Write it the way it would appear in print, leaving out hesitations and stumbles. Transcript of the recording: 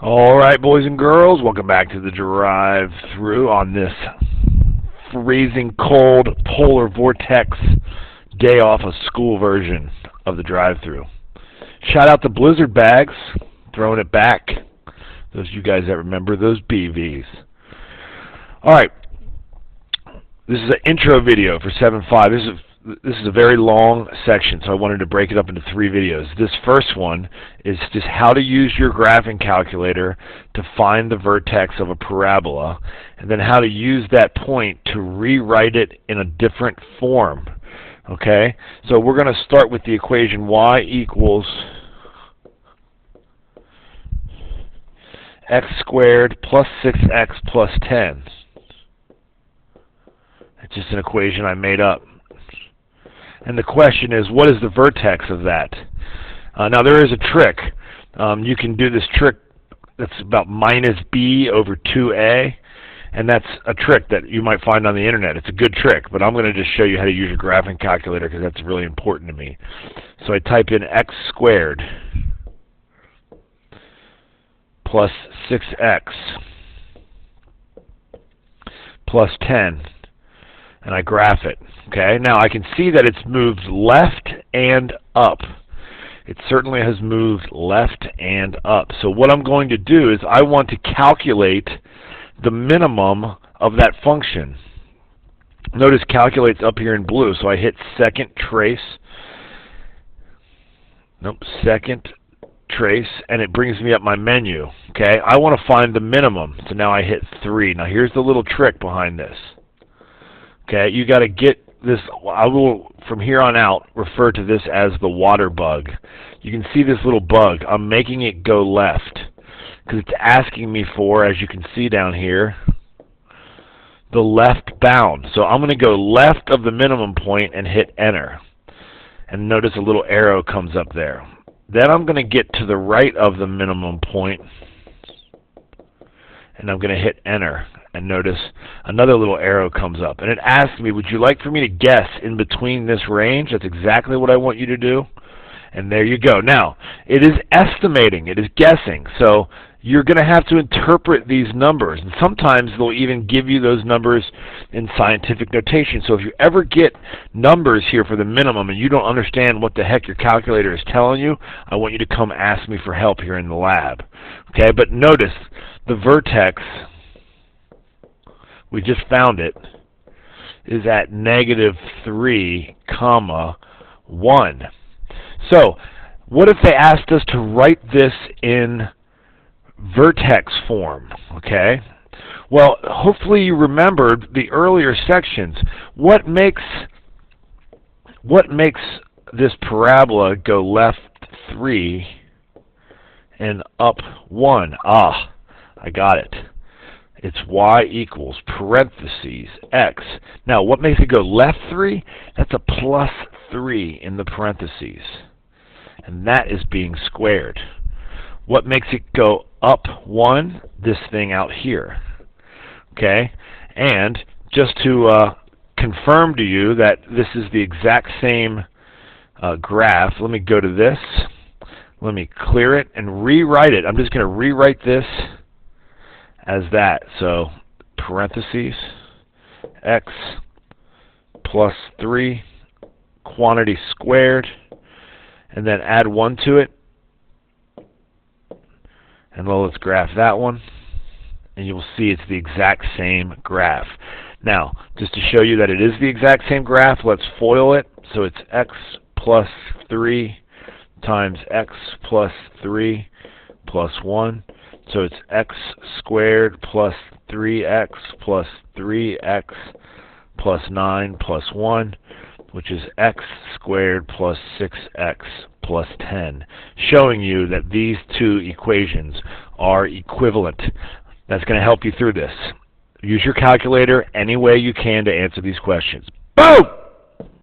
All right, boys and girls, welcome back to the drive-through on this freezing cold polar vortex day off of school version of the drive-through. Shout out to Blizzard Bags, throwing it back. Those of you guys that remember those BVs. All right, this is an intro video for 7.5. This is a very long section, so I wanted to break it up into 3 videos. This first one is just how to use your graphing calculator to find the vertex of a parabola, and then how to use that point to rewrite it in a different form. Okay? So we're going to start with the equation y equals x squared plus 6x plus 10. It's just an equation I made up. And the question is, what is the vertex of that? Now, there is a trick. You can do this trick that's about minus b over 2a, and that's a trick that you might find on the internet. It's a good trick, but I'm going to just show you how to use your graphing calculator because that's really important to me. So I type in x squared plus 6x plus 10, and I graph it. Okay, now I can see that it's moved left and up. It certainly has moved left and up. So what I'm going to do is I want to calculate the minimum of that function. Notice calculate's up here in blue, so I hit second trace. Second trace, and it brings me up my menu. Okay, I want to find the minimum, so now I hit 3. Now here's the little trick behind this. Okay, you got to get this. I will, from here on out, refer to this as the water bug. You can see this little bug. I'm making it go left because it's asking me for, as you can see down here, the left bound. So I'm going to go left of the minimum point and hit enter. And notice a little arrow comes up there. Then I'm going to get to the right of the minimum point, and I'm going to hit enter. And notice another little arrow comes up. And it asks me, would you like for me to guess in between this range? That's exactly what I want you to do. And there you go. Now, it is estimating. It is guessing. So you're going to have to interpret these numbers. And sometimes they'll even give you those numbers in scientific notation. So if you ever get numbers here for the minimum and you don't understand what the heck your calculator is telling you, I want you to come ask me for help here in the lab. Okay, but notice the vertex, we just found it, is at -3, 1. So what if they asked us to write this in vertex form? Okay, well, hopefully you remembered the earlier sections. What makes this parabola go left 3 and up 1? Ah, I got it. It's y equals parentheses x. Now, what makes it go left 3? That's a plus 3 in the parentheses. And that is being squared. What makes it go up 1? This thing out here. Okay? And just to confirm to you that this is the exact same graph, let me go to this. Let me clear it and rewrite it. I'm just going to rewrite this as that. So parentheses x plus 3 quantity squared, and then add 1 to it, and well, let's graph that one, and you'll see it's the exact same graph. Now, just to show you that it is the exact same graph, let's FOIL it. So it's x plus 3 times x plus 3 plus 1. So it's x squared plus 3x plus 3x plus 9 plus 1, which is x squared plus 6x plus 10, showing you that these two equations are equivalent. That's going to help you through this. Use your calculator any way you can to answer these questions. Boom!